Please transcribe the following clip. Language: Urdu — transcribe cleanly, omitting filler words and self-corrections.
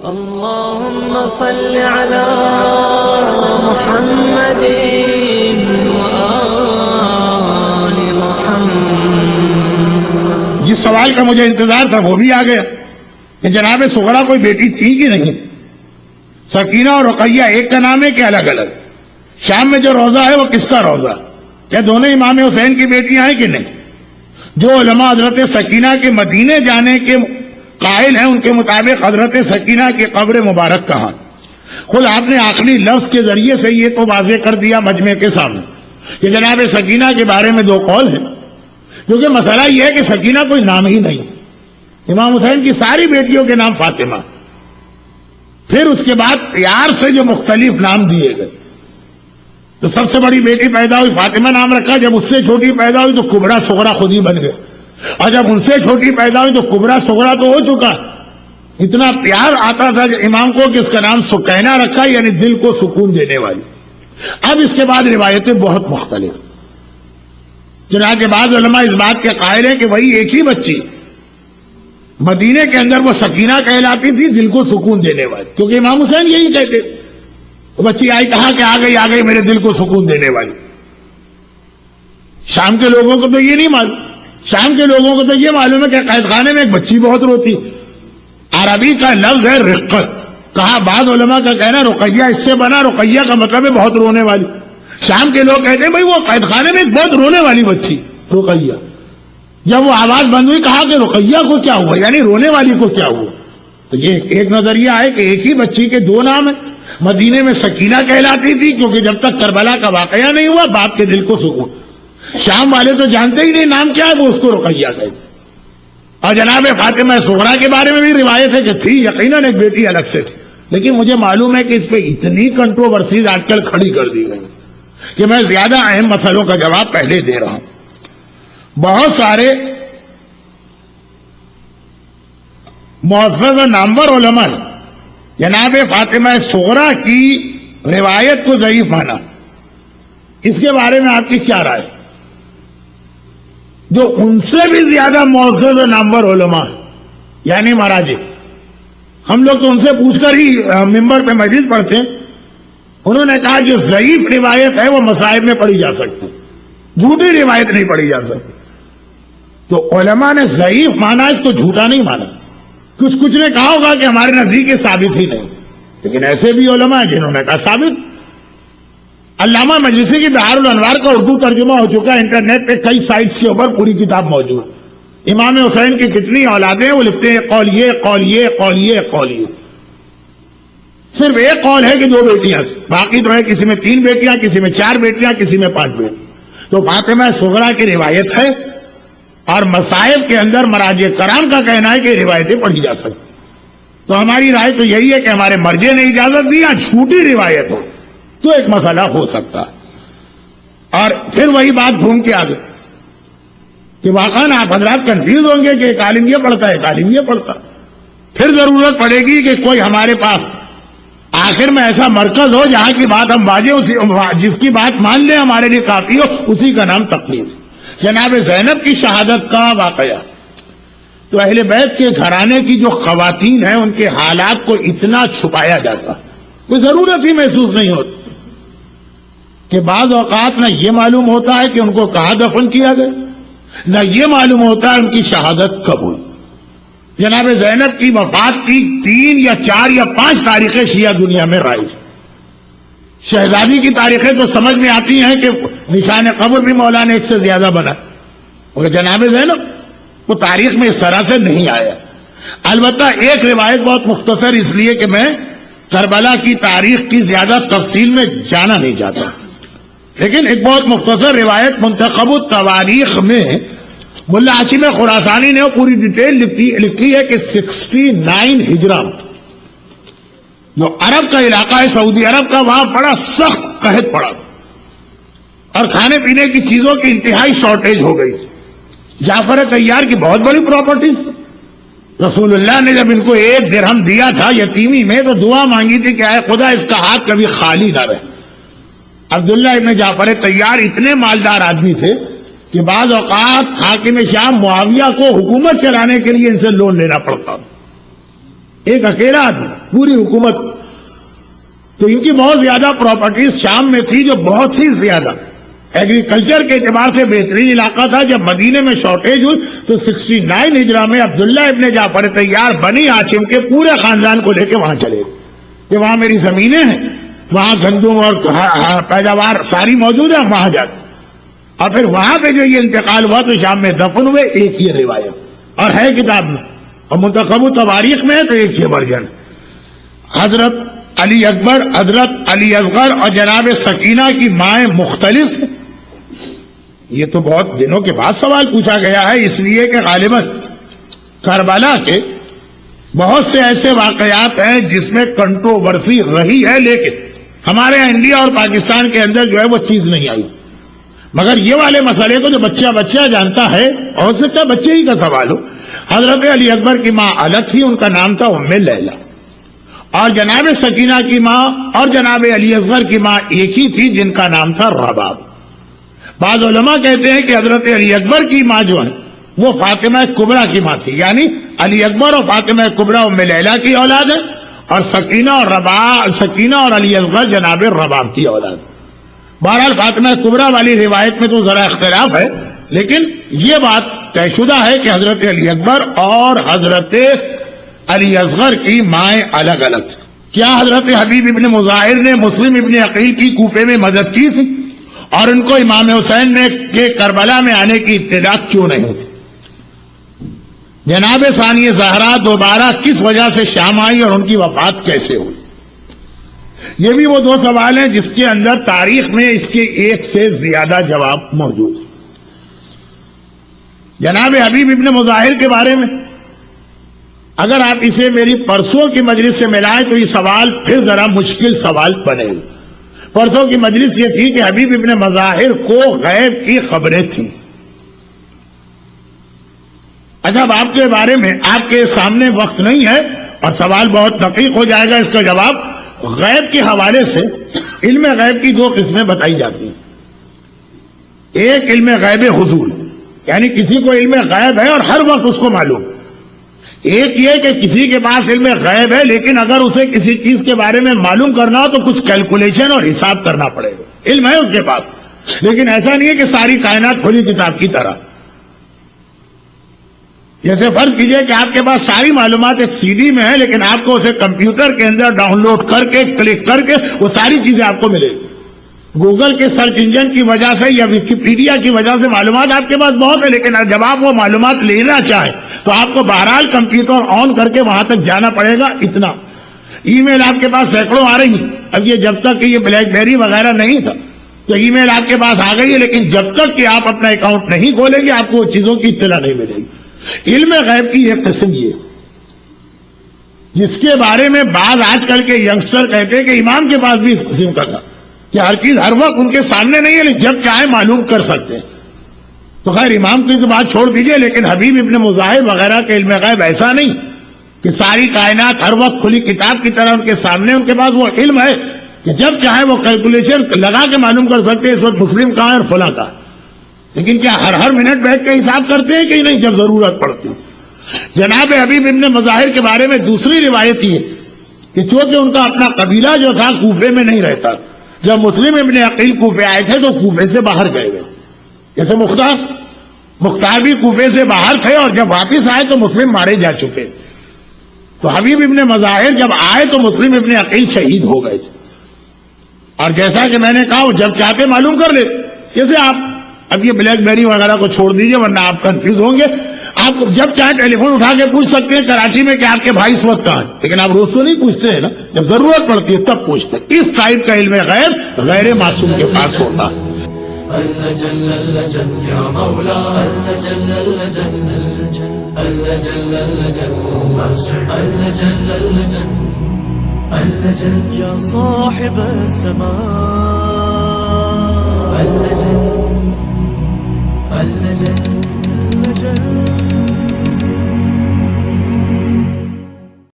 اللهم صل على محمد وآل محمد۔ جس سوال کا مجھے انتظار تھا وہ بھی آ گیا کہ جناب صغرا کوئی بیٹی تھی کہ نہیں؟ سکینہ اور رقیہ ایک کا نام ہے کہ الگ الگ؟ شام میں جو روزہ ہے وہ کس کا روزہ؟ کیا دونوں امام حسین کی بیٹیاں ہیں کہ نہیں؟ جو علماء حضرت سکینہ کے مدینے جانے کے قائل ہیں ان کے مطابق حضرت سکینہ کی قبر مبارک کہاں؟ خود آپ نے آخری لفظ کے ذریعے سے یہ تو واضح کر دیا مجمع کے سامنے کہ جناب سکینہ کے بارے میں دو قول ہیں، کیونکہ مسئلہ یہ ہے کہ سکینہ کوئی نام ہی نہیں۔ امام حسین کی ساری بیٹیوں کے نام فاطمہ، پھر اس کے بعد پیار سے جو مختلف نام دیے گئے، تو سب سے بڑی بیٹی پیدا ہوئی فاطمہ نام رکھا، جب اس سے چھوٹی پیدا ہوئی تو کبریٰ صغریٰ خود ہی بن گئے، اور جب ان سے چھوٹی پیدا ہوئی تو کبریٰ صغریٰ تو ہو چکا۔ اتنا پیار آتا تھا کہ امام کو کہ اس کا نام سکینہ رکھا، یعنی دل کو سکون دینے والی۔ اب اس کے بعد روایتیں بہت مختلف، چنانچہ بعض علماء اس بات کے قائل ہیں کہ وہی ایک ہی بچی مدینے کے اندر وہ سکینہ کہلاتی تھی، دل کو سکون دینے والی، کیونکہ امام حسین یہی کہتے تھے۔ وہ بچی آئی، کہا کہ آ گئی میرے دل کو سکون دینے والی۔ شام کے لوگوں کو تو یہ نہیں معلوم، شام کے لوگوں کو تو یہ معلوم ہے کہ قید خانے میں ایک بچی بہت روتی۔ عربی کا لفظ ہے رقت، کہا بعض علماء کا کہنا رقیہ اس سے بنا، رقیہ کا مطلب ہے بہت رونے والی۔ شام کے لوگ کہتے ہیں بھائی وہ قید خانے میں ایک بہت رونے والی بچی رقیہ۔ جب وہ آواز بند ہوئی کہا کہ رقیہ کو کیا ہوا، یعنی رونے والی کو کیا ہوا؟ تو یہ ایک نظریہ ہے کہ ایک ہی بچی کے دو نام ہیں۔ مدینے میں سکینہ کہلاتی تھی کیونکہ جب تک کربلا کا واقعہ نہیں ہوا باپ کے دل کو سکون۔ شام والے تو جانتے ہی نہیں نام کیا ہے، وہ اس کو رقیہ کہتے۔ اور جناب فاطمہ صغرا کے بارے میں بھی روایت ہے کہ تھی، یقیناً ایک بیٹی الگ سے تھی، لیکن مجھے معلوم ہے کہ اس پہ اتنی کنٹروورسیز آج کل کھڑی کر دی گئی کہ میں زیادہ اہم مسئلوں کا جواب پہلے دے رہا ہوں۔ بہت سارے معزز و نامور علماء جناب فاطمہ صغرا کی روایت کو ضعیف مانا، اس کے بارے میں آپ کی کیا رائے؟ جو ان سے بھی زیادہ معزز و نامور علماء یعنی مراجع، ہم لوگ تو ان سے پوچھ کر ہی ممبر پہ مجلس پڑھتے ہیں، انہوں نے کہا جو ضعیف روایت ہے وہ مصائب میں پڑھی جا سکتی، جھوٹی روایت نہیں پڑھی جا سکتی۔ تو علماء نے ضعیف مانا، اس کو جھوٹا نہیں مانا۔ کچھ نے کہا ہوگا کہ ہمارے نزدیک یہ ثابت ہی نہیں، لیکن ایسے بھی علماء ہیں جنہوں نے کہا ثابت۔ علامہ مجلسی کی بہار الانوار کا اردو ترجمہ ہو چکا ہے، انٹرنیٹ پہ کئی سائٹس کے اوپر پوری کتاب موجود۔ امام حسین کی کتنی اولادیں وہ لکھتے ہیں قول یہ قول یہ قول یہ قول یہ۔ صرف ایک قول ہے کہ دو بیٹیاں، باقی تو ہے کسی میں 3 بیٹیاں، کسی میں 4 بیٹیاں، کسی میں 5 بیٹیاں۔ تو فاطمہ صغرا کی روایت ہے، اور مصائب کے اندر مراجع کرام کا کہنا ہے کہ روایتیں پڑھی جا سکتی۔ تو ہماری رائے تو یہی ہے کہ ہمارے مرجع نے اجازت دی، جھوٹی روایت ہو تو ایک مسئلہ ہو سکتا ہے۔ اور پھر وہی بات گھوم کے آگے کہ واقعاً آپ حضرات کنفیوز ہوں گے کہ ایک عالم یہ پڑھتا ہے ایک عالم یہ پڑھتا ہے، پھر ضرورت پڑے گی کہ کوئی ہمارے پاس آخر میں ایسا مرکز ہو جہاں کی بات ہم باجے، جس کی بات مان لیں ہمارے لیے کافی ہو، اسی کا نام تقلید۔ جناب زینب کی شہادت کا واقعہ، تو اہل بیت کے گھرانے کی جو خواتین ہیں ان کے حالات کو اتنا چھپایا جاتا، کوئی ضرورت ہی محسوس نہیں ہوتی کہ بعض اوقات نہ یہ معلوم ہوتا ہے کہ ان کو کہاں دفن کیا گیا، نہ یہ معلوم ہوتا ہے ان کی شہادت کب ہوئی۔ جناب زینب کی وفات کی 3 یا 4 یا 5 تاریخیں شیعہ دنیا میں رائج۔ شہزادی کی تاریخیں تو سمجھ میں آتی ہیں کہ نشان قبر بھی مولا نے اس سے زیادہ بنا، مگر جناب زینب وہ تاریخ میں اس طرح سے نہیں آیا۔ البتہ ایک روایت بہت مختصر، اس لیے کہ میں کربلا کی تاریخ کی زیادہ تفصیل میں جانا نہیں چاہتا، لیکن ایک بہت مختصر روایت منتخب التواریخ میں ملا عاصم خراسانی نے پوری ڈیٹیل لکھی ہے کہ 69 ہجرہ جو عرب کا علاقہ ہے سعودی عرب کا، وہاں بڑا سخت قحط پڑا اور کھانے پینے کی چیزوں کی انتہائی شارٹیج ہو گئی۔ جعفر طیار کی بہت بڑی پراپرٹیز، رسول اللہ نے جب ان کو 1 درہم دیا تھا یتیمی میں تو دعا مانگی تھی کہ اے خدا اس کا ہاتھ کبھی خالی نہ رہے۔ عبداللہ ابن جعفر طیار اتنے مالدار آدمی تھے کہ بعض اوقات حاکم شام معاویہ کو حکومت چلانے کے لیے ان سے لون لینا پڑتا، ایک اکیلا آدمی پوری حکومت. تو ان کی بہت زیادہ پراپرٹیز شام میں تھی، جو بہت سی زیادہ ایگریکلچر کے اعتبار سے بہترین علاقہ تھا. جب مدینے میں شارٹیج ہوئی تو 69 ہجرہ میں عبداللہ ابن جعفر طیار بنی ہاشم کے پورے خاندان کو لے کے وہاں چلے کہ وہاں میری زمینیں ہیں، وہاں گندم اور پیداوار ساری موجود ہے، وہاں جاتے. اور پھر وہاں پہ جو یہ انتقال ہوا تو شام میں دفن ہوئے. ایک یہ روایت اور ہے کتاب میں، اور منتخب تواریخ میں ہے تو ایک یہ ورژن. حضرت علی اکبر، حضرت علی اصغر اور جناب سکینہ کی مائیں مختلف. یہ تو بہت دنوں کے بعد سوال پوچھا گیا ہے، اس لیے کہ غالباً کربلا کے بہت سے ایسے واقعات ہیں جس میں کنٹروورسی رہی ہے، لیکن ہمارے انڈیا اور پاکستان کے اندر جو ہے وہ چیز نہیں آئی. مگر یہ والے مسئلے کو جو بچہ جانتا ہے، اور ہو سکتا ہے بچے ہی کا سوال ہو. حضرت علی اکبر کی ماں الگ تھی، ان کا نام تھا ام لیلہ، اور جناب سکینہ کی ماں اور جناب علی اصغر کی ماں ایک ہی تھی جن کا نام تھا رباب. بعض علماء کہتے ہیں کہ حضرت علی اکبر کی ماں جو ہے وہ فاطمہ کبریٰ کی ماں تھی، یعنی علی اکبر اور فاطمہ کبریٰ ام لیلہ کی اولاد ہے، اور سکینہ اور علی اصغر جناب رباب کی اولاد. بہرحال فاطمہ کبریٰ والی روایت میں تو ذرا اختلاف ہے، لیکن یہ بات طے شدہ ہے کہ حضرت علی اکبر اور حضرت علی اصغر کی مائیں الگ الگ تھیں. کیا حضرت حبیب ابن مظاہر نے مسلم ابن عقیل کی کوفے میں مدد کی تھی، اور ان کو امام حسین نے کہ کربلا میں آنے کی اطلاع کیوں نہیں تھی؟ جناب ثانی زہرا دوبارہ کس وجہ سے شام آئی اور ان کی وفات کیسے ہوئی؟ یہ بھی وہ دو سوال ہیں جس کے اندر تاریخ میں اس کے ایک سے زیادہ جواب موجود ہیں. جناب حبیب ابن مظاہر کے بارے میں اگر آپ اسے میری پرسوں کی مجلس سے ملائیں تو یہ سوال پھر ذرا مشکل سوال بنے گا. پرسوں کی مجلس یہ تھی کہ حبیب ابن مظاہر کو غیب کی خبریں تھیں. اچھا، آپ کے بارے میں آپ کے سامنے وقت نہیں ہے اور سوال بہت دقیق ہو جائے گا اس کا جواب. غیب کے حوالے سے علم غیب کی دو قسمیں بتائی جاتی ہیں. ایک علم غیب حضور، یعنی کسی کو علم غیب ہے اور ہر وقت اس کو معلوم. ایک یہ کہ کسی کے پاس علم غیب ہے لیکن اگر اسے کسی چیز کے بارے میں معلوم کرنا ہو تو کچھ کیلکولیشن اور حساب کرنا پڑے گا. علم ہے اس کے پاس لیکن ایسا نہیں ہے کہ ساری کائنات کھلی کتاب کی طرح. جیسے فرض کیجئے کہ آپ کے پاس ساری معلومات ایک سی ڈی میں ہے لیکن آپ کو اسے کمپیوٹر کے اندر ڈاؤن لوڈ کر کے کلک کر کے وہ ساری چیزیں آپ کو ملے گی. گوگل کے سرچ انجن کی وجہ سے یا ویکیپیڈیا کی وجہ سے معلومات آپ کے پاس بہت ہے، لیکن جب آپ وہ معلومات لینا چاہیں تو آپ کو بہرحال کمپیوٹر آن کر کے وہاں تک جانا پڑے گا. اتنا ای میل آپ کے پاس سینکڑوں آ رہی ہیں. اب یہ جب تک کہ یہ بلیک بیری وغیرہ نہیں تھا تو ای میل آپ کے پاس آ گئی ہے، لیکن جب تک کہ آپ اپنا اکاؤنٹ نہیں کھولیں گے آپ کو وہ چیزوں کی اطلاع نہیں ملے گی. علم غیب کی ایک قسم یہ جس کے بارے میں بعض آج کل کے ینگسٹر کہتے ہیں کہ امام کے پاس بھی اس قسم کا تھا کہ ہر چیز ہر وقت ان کے سامنے نہیں ہے لیکن جب چاہے معلوم کر سکتے ہیں. تو خیر امام کی تو بات چھوڑ دیجئے، لیکن حبیب ابن مظاہر وغیرہ کے علم غیب ایسا نہیں کہ ساری کائنات ہر وقت کھلی کتاب کی طرح ان کے سامنے. ان کے پاس وہ علم ہے کہ جب چاہے وہ کیلکولیشن لگا کے معلوم کر سکتے ہیں اس وقت مسلم کہاں ہے اور فلاں کہاں ہے. لیکن کیا ہر منٹ بیٹھ کے حساب کرتے ہیں کہ نہیں جب ضرورت پڑتی ہے. جناب حبیب ابن مظاہر کے بارے میں دوسری روایت یہ کہ چونکہ ان کا اپنا قبیلہ جو تھا کوفے میں نہیں رہتا، جب مسلم ابن عقیل کوفے آئے تھے تو کوفے سے باہر گئے ہوئے. جیسے مختار بھی کوفے سے باہر تھے اور جب واپس آئے تو مسلم مارے جا چکے. تو حبیب ابن مظاہر جب آئے تو مسلم ابن عقیل شہید ہو گئے تھے. اور جیسا کہ میں نے کہا وہ جب چاہتے معلوم کر لے. جیسے آپ اب یہ بلیک بیری وغیرہ کو چھوڑ دیجئے ورنہ آپ کنفیوز ہوں گے. آپ جب چاہے ٹیلی فون اٹھا کے پوچھ سکتے ہیں کراچی میں کہ آپ کے بھائی اس وقت کہاں ہیں، لیکن آپ روز تو نہیں پوچھتے ہیں نا، جب ضرورت پڑتی ہے تب پوچھتے ہیں. اس ٹائپ کا علم غیب غیر معصوم کے پاس ہوتا ہے. يا صاحب السماء اللجن